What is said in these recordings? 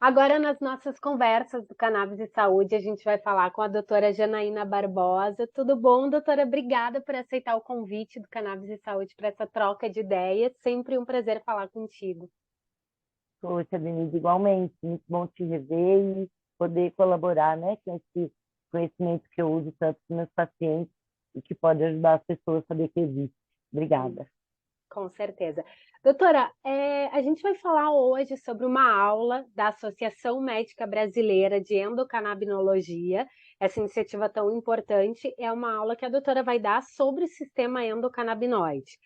Agora, nas nossas conversas do Cannabis e Saúde, a gente vai falar com a doutora Janaína Barbosa. Tudo bom, doutora? Obrigada por aceitar o convite do Cannabis e Saúde para essa troca de ideias. Sempre um prazer falar contigo. Poxa, Denise, igualmente, muito bom te rever e poder colaborar, né, com esse conhecimento que eu uso tanto com meus pacientes e que pode ajudar as pessoas a saber que existe. Obrigada. Com certeza. Doutora, a gente vai falar hoje sobre uma aula da Associação Médica Brasileira de Endocannabinologia. Essa iniciativa tão importante é uma aula que a doutora vai dar sobre o sistema endocannabinoide.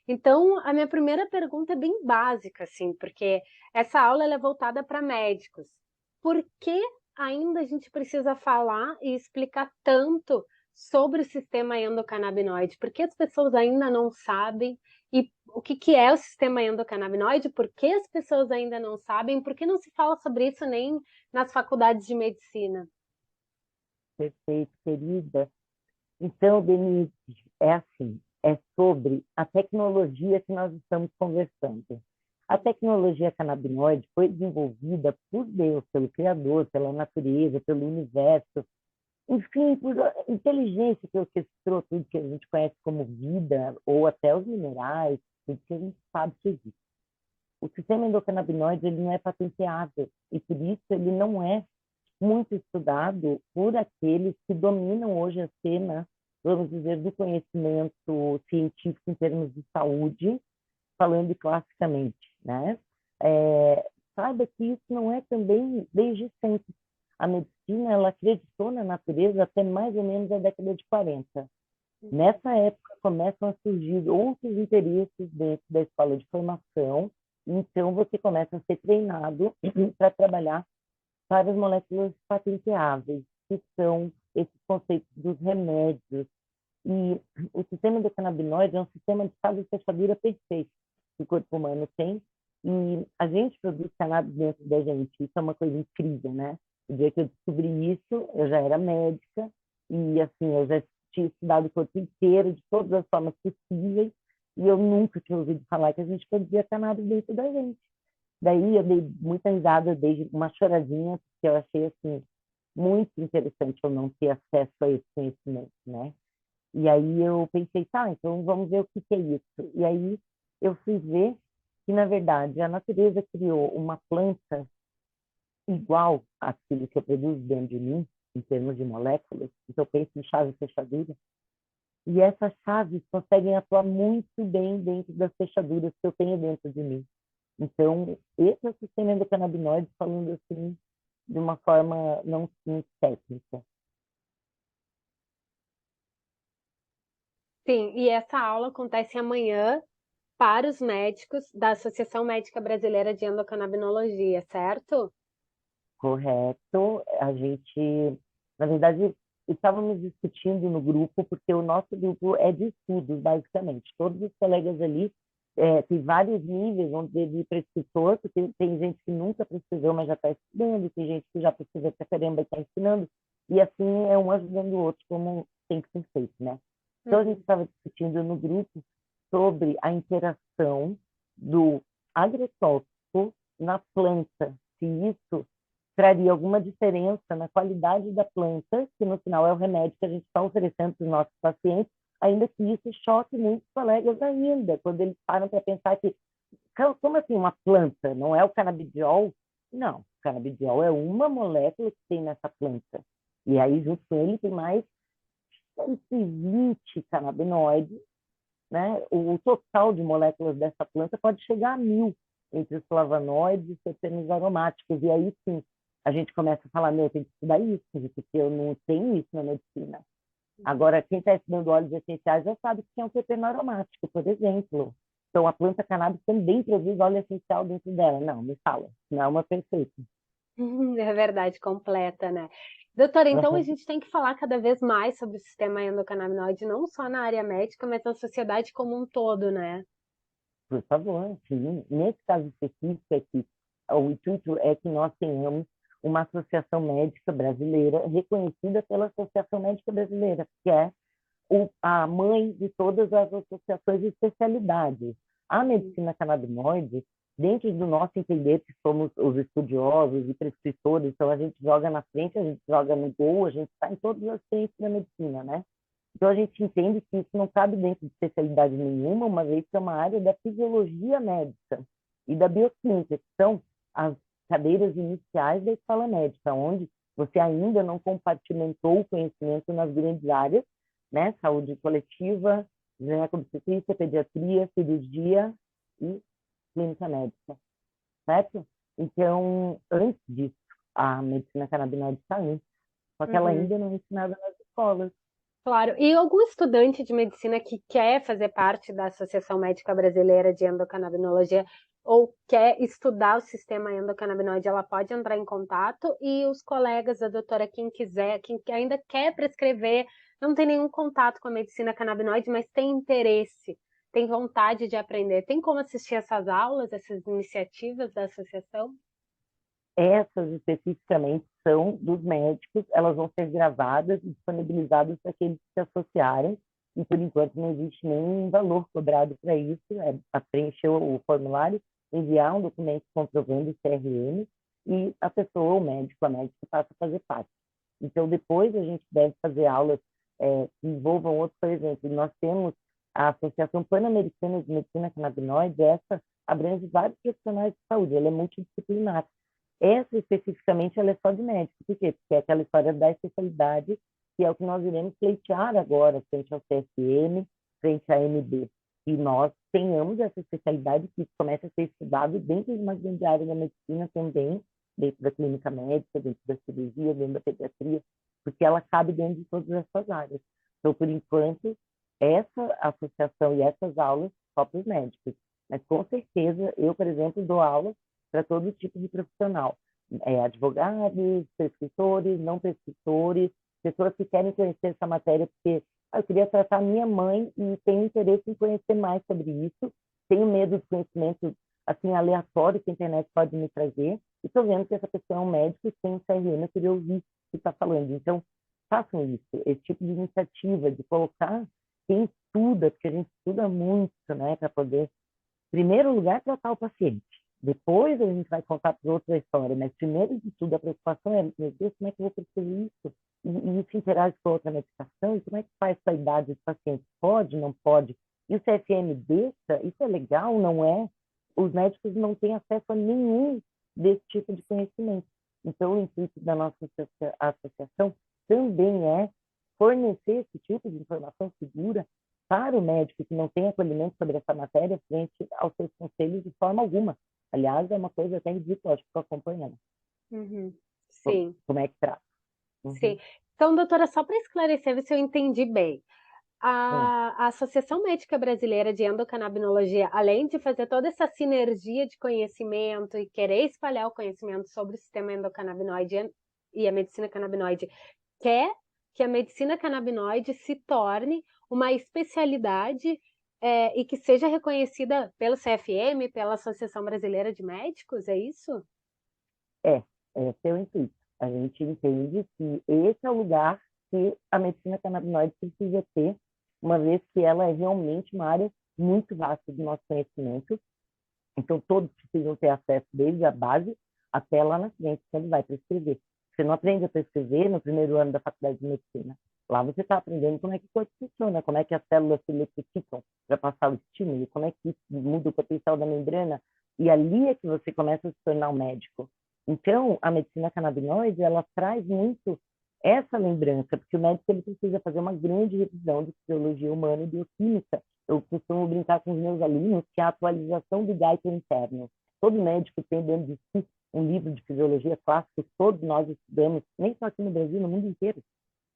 Então, a minha primeira pergunta é bem básica, assim, porque essa aula ela é voltada para médicos. Por que ainda a gente precisa falar e explicar tanto sobre o sistema endocannabinoide? Por que as pessoas ainda não sabem? E o que é o sistema endocannabinoide? Por que as pessoas ainda não sabem? Por que não se fala sobre isso nem nas faculdades de medicina? Perfeito, querida. Então, Denise, é assim, é sobre a tecnologia que nós estamos conversando. A tecnologia canabinoide foi desenvolvida por Deus, pelo Criador, pela natureza, pelo universo, enfim, por inteligência que orquestrou tudo que a gente conhece como vida, ou até os minerais, tudo que a gente sabe que existe. O sistema endocannabinoide ele não é patenteável e por isso ele não é muito estudado por aqueles que dominam hoje a cena, vamos dizer, do conhecimento científico em termos de saúde, falando classicamente, né? Saiba que isso não é também desde sempre. A medicina, ela acreditou na natureza até mais ou menos a década de 40. Nessa época, começam a surgir outros interesses dentro da escola de formação, então você começa a ser treinado para trabalhar várias moléculas patenteáveis, que são esses conceitos dos remédios. E o sistema endocannabinoide é um sistema de fase fechadura perfeito que o corpo humano tem. E a gente produz cannabis dentro da gente. Isso é uma coisa incrível, né? O dia que eu descobri isso, eu já era médica e, assim, eu já tinha estudado o corpo inteiro, de todas as formas possíveis, e eu nunca tinha ouvido falar que a gente produzia cannabis dentro da gente. Daí eu dei muita risada, dei uma choradinha, porque eu achei, assim, muito interessante eu não ter acesso a esse conhecimento, né? E aí eu pensei, tá, então vamos ver o que que é isso. E aí eu fui ver que, na verdade, a natureza criou uma planta igual àquilo que eu produzo dentro de mim, em termos de moléculas. Então eu penso em chave e fechadura. E essas chaves conseguem atuar muito bem dentro das fechaduras que eu tenho dentro de mim. Então, esse é o sistema endocannabinoide, falando assim, de uma forma não muito técnica. Sim, e essa aula acontece amanhã para os médicos da Associação Médica Brasileira de Endocannabinologia, certo? Correto. A gente, na verdade, estávamos discutindo no grupo, porque o nosso grupo é de estudos, basicamente. Todos os colegas ali tem vários níveis, vamos dizer, de prescritor, porque tem gente que nunca precisou, mas já está estudando, tem gente que já precisa pra caramba e está ensinando, e assim é um ajudando o outro, como tem que ser feito, né? Então, a gente Uhum. estava discutindo no grupo sobre a interação do agrotóxico na planta, se isso traria alguma diferença na qualidade da planta, que no final é o remédio que a gente está oferecendo para os nossos pacientes, ainda que isso choque muitos colegas ainda, quando eles param para pensar que, como assim uma planta? Não é o canabidiol? Não, o canabidiol é uma molécula que tem nessa planta. E aí, junto com ele, tem mais 120 canabinoides, né? O total de moléculas dessa planta pode chegar a 1.000 entre os flavonoides e terpenos aromáticos. E aí sim, a gente começa a falar, meu, tem que estudar isso, porque eu não tenho isso na medicina. Agora, quem está estudando óleos essenciais já sabe que é um terpeno aromático, por exemplo. Então, a planta cannabis também produz óleo essencial dentro dela. Não, me fala, não é uma perfeita. É verdade, completa, né? Doutora, então a Uhum. gente tem que falar cada vez mais sobre o sistema endocannabinoide, não só na área médica, mas na sociedade como um todo, né? Por favor, sim. Nesse caso específico, é que o intuito é que nós tenhamos uma associação médica brasileira reconhecida pela Associação Médica Brasileira, que é a mãe de todas as associações e especialidades. A medicina canabinoide, dentro do nosso entender que somos os estudiosos e prescritores, então a gente joga na frente, a gente joga no gol, a gente está em todas as frentes da medicina, né? Então a gente entende que isso não cabe dentro de especialidade nenhuma, uma vez que é uma área da fisiologia médica e da bioquímica, que são as cadeiras iniciais da escola médica, onde você ainda não compartimentou o conhecimento nas grandes áreas, né? Saúde coletiva, ginecobstetrícia, pediatria, cirurgia e clínica médica, certo? Então, antes disso, a medicina canabinoide está aí, só que ela Uhum. ainda não é ensinada nas escolas. Claro. E algum estudante de medicina que quer fazer parte da Associação Médica Brasileira de Endocannabinologia ou quer estudar o sistema endocannabinoide, ela pode entrar em contato e os colegas da doutora, quem quiser, quem ainda quer prescrever, não tem nenhum contato com a medicina canabinoide, mas tem interesse, tem vontade de aprender. Tem como assistir essas aulas, essas iniciativas da associação? Essas especificamente são dos médicos, elas vão ser gravadas e disponibilizadas para aqueles que se associarem, e por enquanto não existe nenhum valor cobrado para isso, é preencher o formulário, enviar um documento comprovando o CRM e a pessoa, o médico, a médica passa a fazer parte. Então depois a gente deve fazer aulas que envolvam outros, por exemplo, nós temos a Associação Pan-Americana de Medicina Canabinoide, essa abrange vários profissionais de saúde, ela é multidisciplinar. Essa, especificamente, ela é só de médico. Por quê? Porque é aquela história da especialidade, que é o que nós iremos pleitear agora, frente ao CSM, frente à AMB. E nós tenhamos essa especialidade que comece a ser estudado dentro de uma grande área da medicina também, dentro da clínica médica, dentro da cirurgia, dentro da pediatria, porque ela cabe dentro de todas essas áreas. Então, por enquanto, essa associação e essas aulas só para os médicos. Mas, com certeza, eu, por exemplo, dou aula para todo tipo de profissional. Advogados, prescritores, não prescritores, pessoas que querem conhecer essa matéria porque eu queria tratar minha mãe e tenho interesse em conhecer mais sobre isso, tenho medo do conhecimento assim aleatório que a internet pode me trazer, e estou vendo que essa pessoa é um médico e tem um CRM, eu queria ouvir o que está falando. Então, façam isso, esse tipo de iniciativa, de colocar quem estuda, porque a gente estuda muito, né, para poder, em primeiro lugar, tratar o paciente. Depois a gente vai contar para outra história, mas primeiro de tudo a preocupação é, meu Deus, como é que eu vou prescrever isso? E isso interage com a outra medicação? E como é que faz com a idade do paciente? Pode, não pode? E o CFM deixa? Isso é legal, não é? Os médicos não têm acesso a nenhum desse tipo de conhecimento. Então, o intuito da nossa associação também é fornecer esse tipo de informação segura para o médico que não tem acolhimento sobre essa matéria frente aos seus conselhos de forma alguma. Aliás, é uma coisa até ridícula, acho que estou acompanhando. Uhum. Sim, Como é que trata? sim. Uhum. Então, doutora, só para esclarecer, ver se eu entendi bem. Sim, A Associação Médica Brasileira de Endocannabinologia, além de fazer toda essa sinergia de conhecimento e querer espalhar o conhecimento sobre o sistema endocannabinoide e a medicina canabinoide, quer que a medicina canabinoide se torne uma especialidade e que seja reconhecida pelo CFM, pela Associação Brasileira de Médicos, é isso? é, esse é o intuito. A gente entende que esse é o lugar que a medicina canabinoide precisa ter, uma vez que ela é realmente uma área muito vasta do nosso conhecimento. Então, todos precisam ter acesso desde a base até lá na frente, quando vai prescrever. Você não aprende a prescrever no primeiro ano da faculdade de medicina. Lá você está aprendendo como é que o corpo funciona, como é que as células se eletrificam para passar o estímulo, como é que isso muda o potencial da membrana. E ali é que você começa a se tornar um médico. Então, a medicina canabinoide, ela traz muito essa lembrança, porque o médico ele precisa fazer uma grande revisão de fisiologia humana e bioquímica. Eu costumo brincar com os meus alunos que é a atualização do gaito interno. Todo médico tem dentro de si um livro de fisiologia clássico, todos nós estudamos, nem só aqui no Brasil, no mundo inteiro,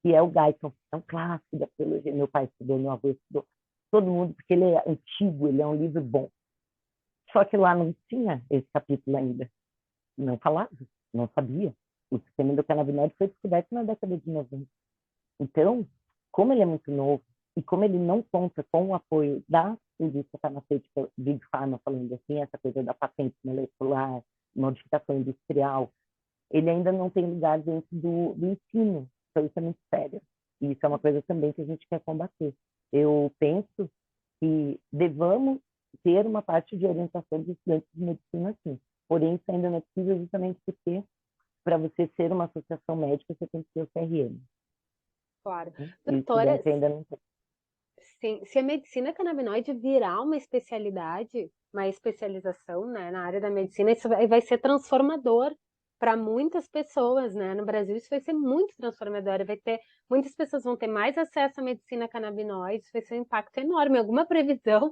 que é o Guyton. É um clássico da fisiologia. Meu pai estudou, meu avô estudou. Todo mundo, porque ele é antigo, ele é um livro bom. Só que lá não tinha esse capítulo ainda. Não falava, não sabia. O sistema endocannabinoide foi descoberto na década de 90. Então, como ele é muito novo e como ele não conta com o apoio da indústria farmacêutica, Big Pharma, falando assim, essa coisa da patente molecular, modificação industrial, ele ainda não tem lugar dentro do ensino. Então, isso é muito sério. E isso é uma coisa também que a gente quer combater. Eu penso que devamos ter uma parte de orientação dos estudantes de medicina, sim. Porém, isso ainda não é possível justamente porque, para você ser uma associação médica, você tem que ter o CRM. Claro. Né? E o Doutora, estudante ainda não tem. sim, se a medicina canabinoide virar uma especialidade, uma especialização, né, na área da medicina, isso vai ser transformador para muitas pessoas, né? No Brasil isso vai ser muito transformador, muitas pessoas vão ter mais acesso à medicina canabinoide, isso vai ser um impacto enorme. Alguma previsão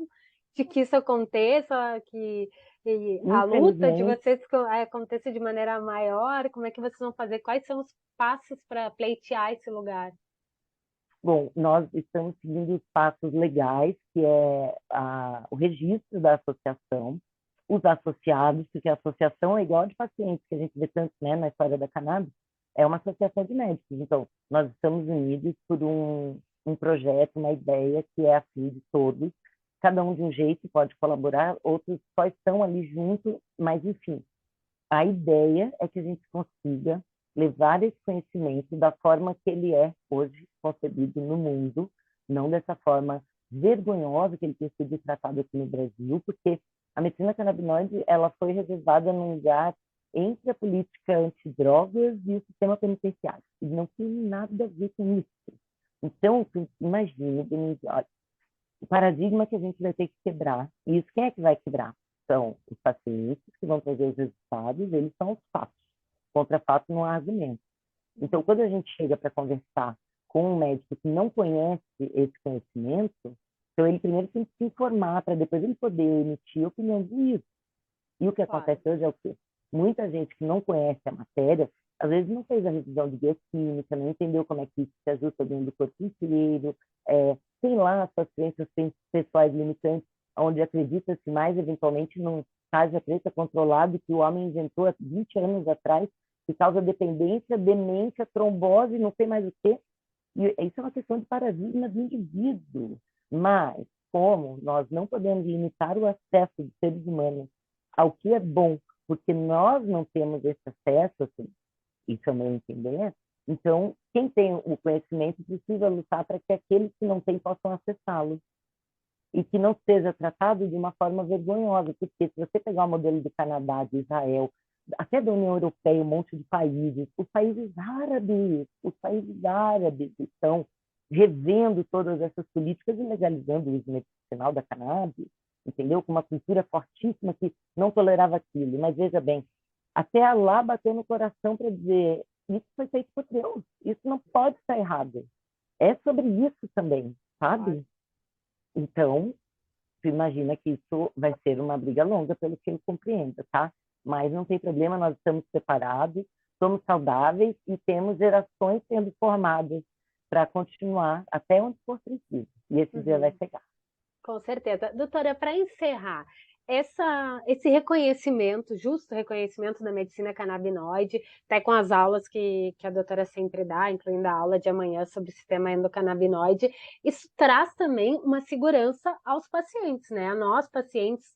de que isso aconteça, que e a luta de Infelizmente, vocês aconteça de maneira maior? Como é que vocês vão fazer? Quais são os passos para pleitear esse lugar? bom, nós estamos seguindo os passos legais, que é o registro da associação, os associados, porque a associação é igual a de pacientes, que a gente vê tanto, né, na história da cannabis, é uma associação de médicos. Então, nós estamos unidos por um projeto, uma ideia que é assim de todos, cada um de um jeito pode colaborar, outros só estão ali junto, mas enfim, a ideia é que a gente consiga levar esse conhecimento da forma que ele é hoje concebido no mundo, não dessa forma vergonhosa que ele tem sido tratado aqui no Brasil, porque a medicina canabinoide ela foi reservada num lugar entre a política antidrogas e o sistema penitenciário. E não tem nada a ver com isso. Então, tu imagina, Denise, olha, o paradigma que a gente vai ter que quebrar, e isso quem é que vai quebrar? São os pacientes que vão trazer os resultados, eles são os fatos. Contra fato não há argumento. Então, quando a gente chega para conversar com um médico que não conhece esse conhecimento, então ele primeiro tem que se informar para depois ele poder emitir a opinião disso. E o que Claro. acontece hoje é o quê? Muita gente que não conhece a matéria, às vezes não fez a revisão de bioquímica, não entendeu como é que isso se ajusta dentro do corpo inteiro, tem lá as suas crenças pessoais limitantes, onde acredita-se mais eventualmente num tarja preta controlado que o homem inventou há 20 anos atrás, que causa dependência, demência, trombose, não sei mais o quê. E isso é uma questão de paradigma do indivíduo. Mas, como nós não podemos limitar o acesso dos seres humanos ao que é bom, porque nós não temos esse acesso, assim, isso é o meu entender, então, quem tem o conhecimento precisa lutar para que aqueles que não têm possam acessá-lo. E que não seja tratado de uma forma vergonhosa, porque se você pegar o modelo do Canadá, de Israel, até da União Europeia, um monte de países, os países árabes estão revendo todas essas políticas e legalizando o uso medicinal da cannabis, entendeu? Com uma cultura fortíssima que não tolerava aquilo. Mas veja bem, até Allah bateu no coração para dizer: isso foi feito por Deus, isso não pode estar errado. É sobre isso também, sabe? Claro. Então, tu imagina que isso vai ser uma briga longa, pelo que eu compreendo, tá? Mas não tem problema, nós estamos preparados, somos saudáveis e temos gerações sendo formadas para continuar até onde for preciso. E esse dia vai Uhum. chegar. Com certeza. Doutora, para encerrar, esse reconhecimento, justo reconhecimento da medicina canabinoide, até com as aulas que a doutora sempre dá, incluindo a aula de amanhã sobre o sistema endocannabinoide, isso traz também uma segurança aos pacientes, né? A nós, pacientes,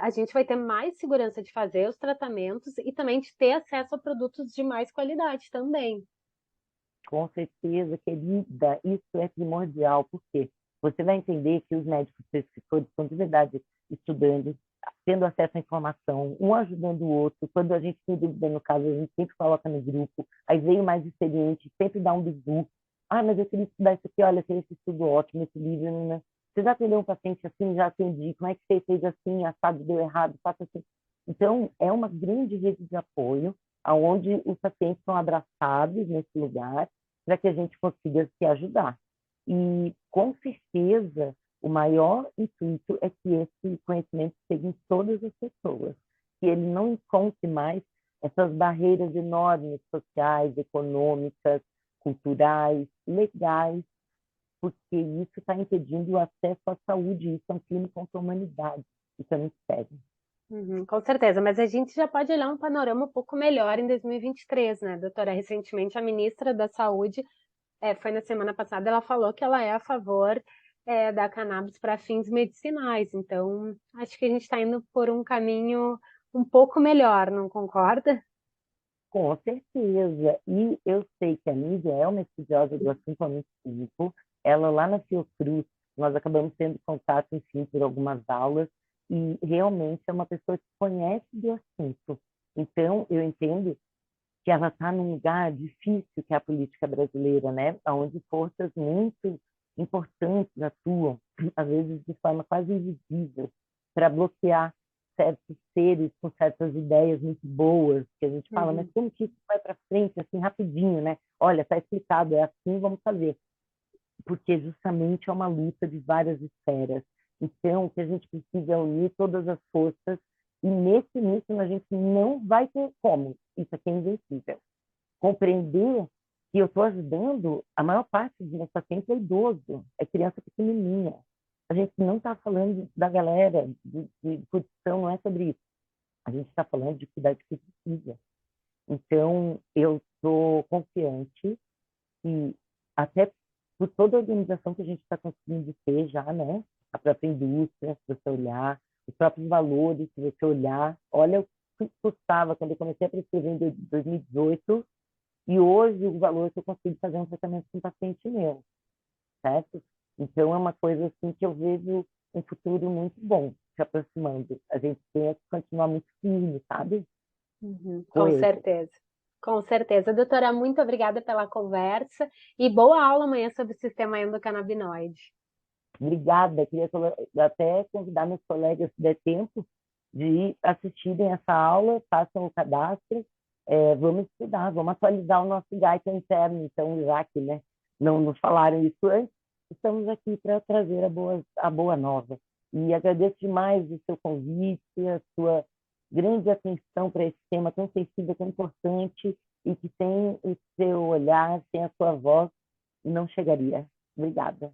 a gente vai ter mais segurança de fazer os tratamentos e também de ter acesso a produtos de mais qualidade também. Com certeza, querida, isso é primordial, porque você vai entender que os médicos prescritores estão de verdade estudando, tendo acesso à informação, um ajudando o outro. Quando a gente tem dúvida no caso, a gente sempre coloca no grupo. Aí veio mais experiente, sempre dá um bizu. Ah, mas eu queria estudar isso aqui, olha, tem esse estudo ótimo, esse livro, né? Você já atendeu um paciente assim, já atendi, como é que você fez assim, assado, deu errado, faça assim. Então, é uma grande rede de apoio, onde os pacientes são abraçados nesse lugar, para que a gente consiga se ajudar. E, com certeza, o maior intuito é que esse conhecimento chegue em todas as pessoas, que ele não encontre mais essas barreiras enormes sociais, econômicas, culturais, legais, porque isso está impedindo o acesso à saúde. Isso é um crime contra a humanidade. Isso é muito sério. Uhum, com certeza, mas a gente já pode olhar um panorama um pouco melhor em 2023, né, doutora? Recentemente, a ministra da Saúde, foi na semana passada, ela falou que ela é a favor, da cannabis para fins medicinais. Então, acho que a gente está indo por um caminho um pouco melhor, não concorda? Com certeza. E eu sei que a Nídia é uma estudiosa do assunto há muito tempo. Ela lá na Fiocruz, nós acabamos tendo contato, enfim, por algumas aulas. e realmente é uma pessoa que conhece do assunto. Então, eu entendo que ela está num lugar difícil, que é a política brasileira, né? Onde forças muito importantes atuam, às vezes de forma quase invisível, para bloquear certos seres com certas ideias muito boas, que a gente fala, mas como que isso vai para frente, assim, rapidinho, né? Olha, está explicado, é assim, vamos fazer. Porque justamente é uma luta de várias esferas. Então, o que a gente precisa é unir todas as forças, e nesse início a gente não vai ter como, isso aqui é invencível. Compreender que eu estou ajudando, a maior parte dos meus pacientes é idoso, é criança pequenininha. A gente não está falando da galera de curtição, não é sobre isso. A gente está falando de cuidar de quem precisa. Então, eu estou confiante que, até por toda a organização que a gente está conseguindo ter já, né? A própria indústria, se você olhar, os próprios valores, se você olhar, olha o que custava quando eu comecei a prescrever em 2018 e hoje o valor que eu consigo fazer um tratamento com um paciente meu, certo? Então é uma coisa assim que eu vejo um futuro muito bom se aproximando. A gente tem que continuar muito firme, sabe? Com Coeso. certeza. Com certeza. Doutora, muito obrigada pela conversa e boa aula amanhã sobre o sistema endocannabinoide. Obrigada. Queria até convidar meus colegas, se der tempo, de assistirem essa aula, façam o cadastro. Vamos estudar, vamos atualizar o nosso guide interno. Então, já que, né, não falaram isso antes, estamos aqui para trazer a boa nova. E agradeço demais o seu convite, a sua grande atenção para esse tema tão sensível, tão importante, e que sem o seu olhar, sem a sua voz, não chegaria. Obrigada.